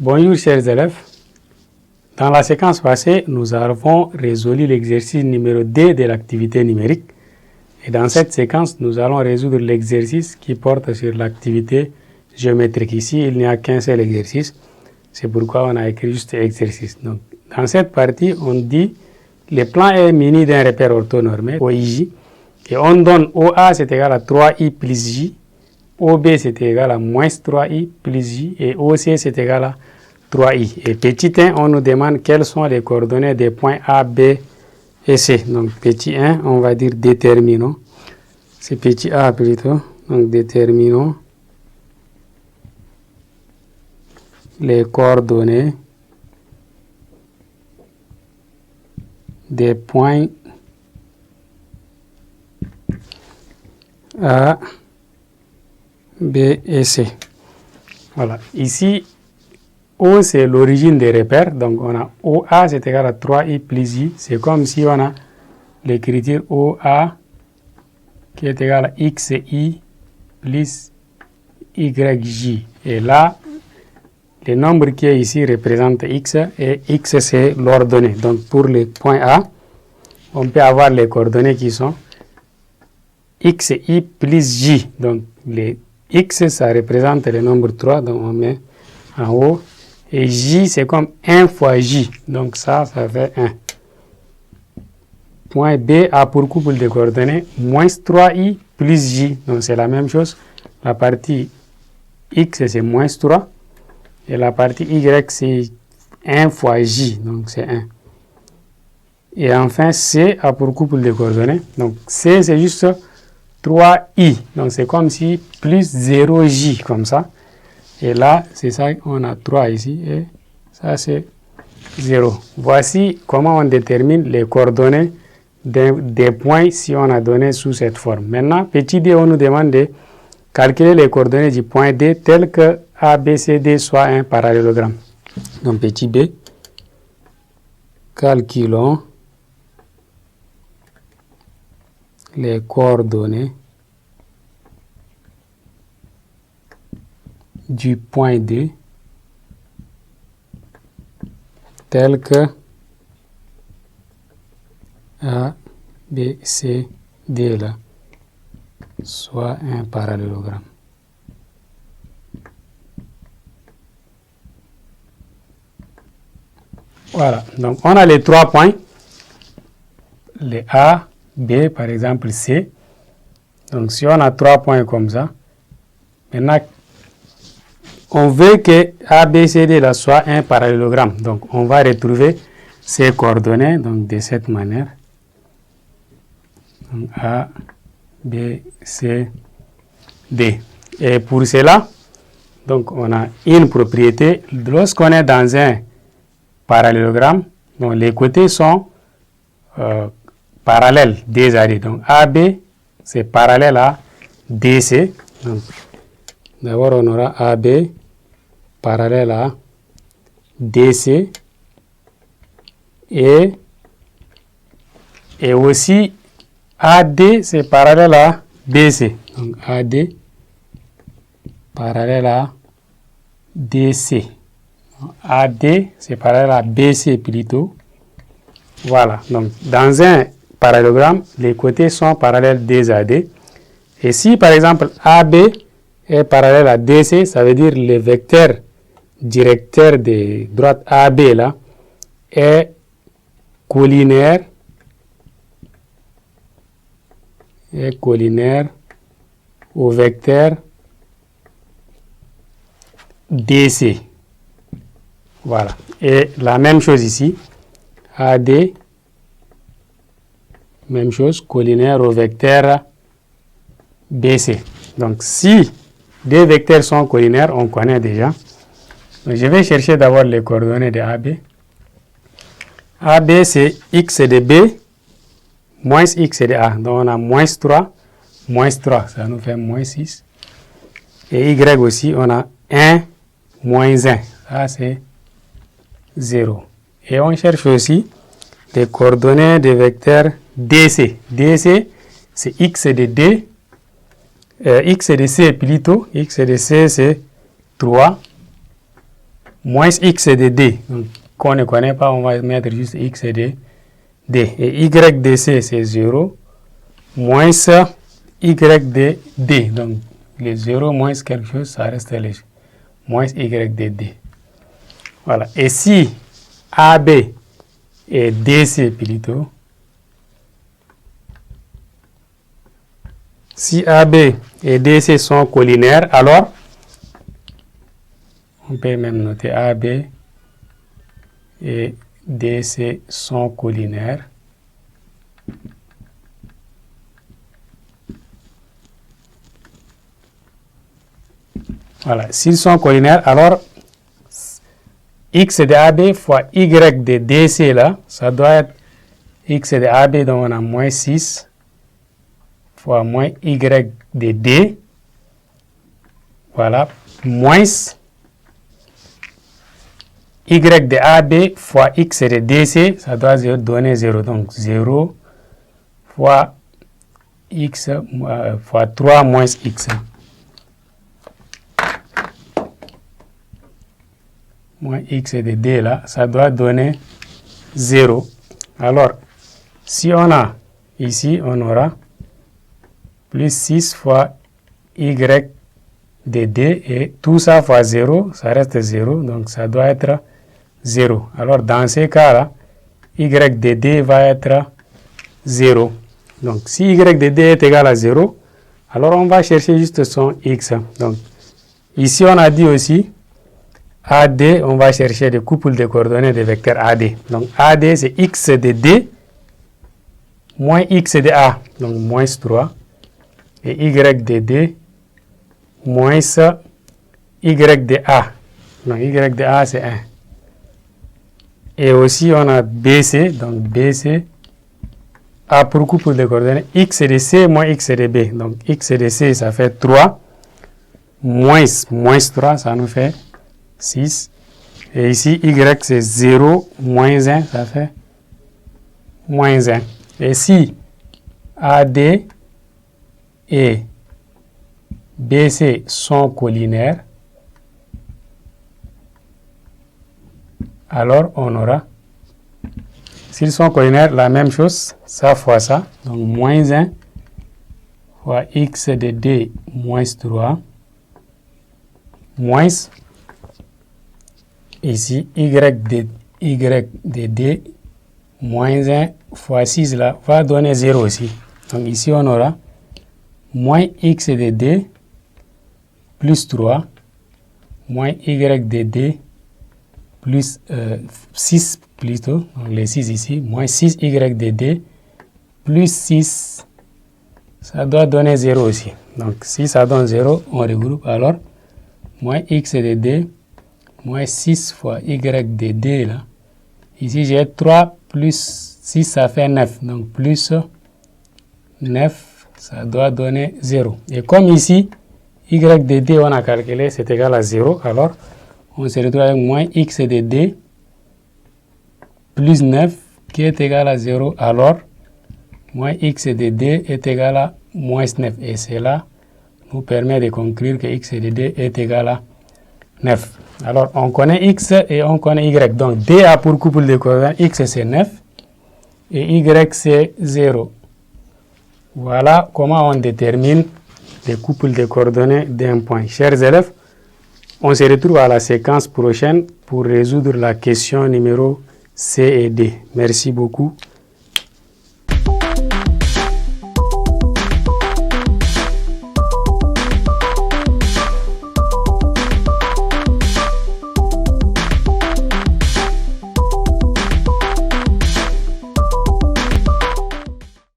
Bonjour chers élèves. Dans la séquence passée, nous avons résolu l'exercice numéro D de l'activité numérique. Et dans cette séquence, nous allons résoudre l'exercice qui porte sur l'activité géométrique. Ici, il n'y a qu'un seul exercice. C'est pourquoi on a écrit juste exercice. Donc, dans cette partie, on dit le plan est muni d'un repère orthonormé, OIJ, et on donne OA c'est égal à 3I plus J, OB c'est égal à moins 3I plus J, et OC c'est égal à 3I. Et petit 1, on nous demande quelles sont les coordonnées des points A, B et C. Donc petit 1, on va dire déterminons. C'est petit A plutôt. Donc déterminons les coordonnées des points A, B et C. Voilà. Ici, O, c'est l'origine des repères. Donc, on a OA, c'est égal à 3I plus I. C'est comme si on a l'écriture OA qui est égal à XI plus YJ. Et là, le nombre qui est ici représente X et X, c'est l'ordonnée. Donc, pour le point A, on peut avoir les coordonnées qui sont XI plus J. Donc, les X, ça représente le nombre 3. Donc, on met en haut. Et J, c'est comme 1 fois J. Donc, ça fait 1. Point B a pour couple de coordonnées moins 3I plus J. Donc, c'est la même chose. La partie X, c'est moins 3. Et la partie Y, c'est 1 fois J. Donc, c'est 1. Et enfin, C a pour couple de coordonnées. Donc, C, c'est juste 3I. Donc, c'est comme si plus 0J, comme ça. Et là, c'est ça, on a 3 ici, et ça, c'est 0. Voici comment on détermine les coordonnées des points si on a donné sous cette forme. Maintenant, petit d, on nous demande de calculer les coordonnées du point D tel que ABCD soit un parallélogramme. Donc, petit b, calculons les coordonnées du point D tel que A, B, C, D là soit un parallélogramme. Voilà, donc on a les 3 points, les A, B, par exemple C. Donc si on a 3 points comme ça, maintenant on veut que ABCD là soit un parallélogramme. Donc, on va retrouver ces coordonnées donc, de cette manière. Donc, A, B, C, D. Et pour cela, donc, on a une propriété. Lorsqu'on est dans un parallélogramme, donc, les côtés sont parallèles des AD. Donc, AB, c'est parallèle à DC. D'abord, on aura AB parallèle à DC et aussi AD, c'est parallèle à BC. Donc, AD parallèle à DC. AD, c'est parallèle à BC plutôt. Voilà. Donc, dans un parallélogramme, les côtés sont parallèles des AD. Et si, par exemple, AB est parallèle à DC, ça veut dire le vecteur directeur de droite AB là est collinaire au vecteur DC. Voilà. Et la même chose ici, AD, même chose, collinaire au vecteur BC. Donc si deux vecteurs sont collinaires, on connaît déjà. Donc, je vais chercher d'abord les coordonnées de AB. AB, c'est X de B, moins X de A. Donc, on a moins 3, ça nous fait moins 6. Et Y aussi, on a 1, moins 1. Ça, c'est 0. Et on cherche aussi les coordonnées des vecteurs DC. DC, c'est X de D, X de C plutôt. X de C, c'est 3. moins x de d. Donc, qu'on ne connaît pas, on va mettre juste x de d. Et y de c, c'est 0, moins y de d. Donc, les 0 moins quelque chose, ça reste léger. Moins y de d. Voilà. Et si AB et DC plutôt, si AB et DC sont collinaires, alors on peut même noter AB et DC sont collinaires. Voilà, s'ils sont collinaires, alors x de AB fois y de DC là, ça doit être x de AB, donc on a moins 6 fois moins y de D, voilà, moins y de AB fois x de DC, ça doit donner 0, donc 0 fois x fois 3 moins x. Moins x de D là, ça doit donner 0. Alors, si on a ici, on aura plus 6 fois y de D et tout ça fois 0, ça reste 0, donc ça doit être 0. Alors, dans ces cas-là, y de D va être 0. Donc, si y de D est égal à 0, alors on va chercher juste son x. Donc, ici, on a dit aussi AD, on va chercher des couples de coordonnées de vecteurs AD. Donc AD, c'est x de D moins x de A, donc moins 3. Et y de D moins y de A. Donc y de A, c'est 1. Et aussi, on a BC, donc BC A pour couple de coordonnées x de C moins x de B. Donc x de C, ça fait 3. Moins 3, ça nous fait 6. Et ici, y, c'est 0, moins 1, ça fait moins 1. Et si AD et BC sont collinaires, alors on aura, s'ils sont collinaires, la même chose, ça fois ça, donc moins 1 fois x de D moins 3, moins ici, y de D moins 1 fois 6 là, va donner 0 aussi. Donc ici, on aura moins x de D plus 3, moins y de D plus 6 plutôt, donc les 6 ici, moins 6y de D plus 6, ça doit donner 0 aussi. Donc si ça donne 0, on regroupe alors, moins x de D moins 6 fois y de D là. Ici, j'ai 3 plus 6, ça fait 9. Donc, plus 9, ça doit donner 0. Et comme ici, y de D, on a calculé, c'est égal à 0. Alors, on se retrouve avec moins x de D plus 9 qui est égal à 0. Alors, moins x de D est égal à moins 9. Et cela nous permet de conclure que x de D est égal à 9. Alors, on connaît x et on connaît y. Donc, D a pour couple de coordonnées, x c'est 9 et y c'est 0. Voilà comment on détermine les couples de coordonnées d'un point. Chers élèves, on se retrouve à la séquence prochaine pour résoudre la question numéro C et D. Merci beaucoup.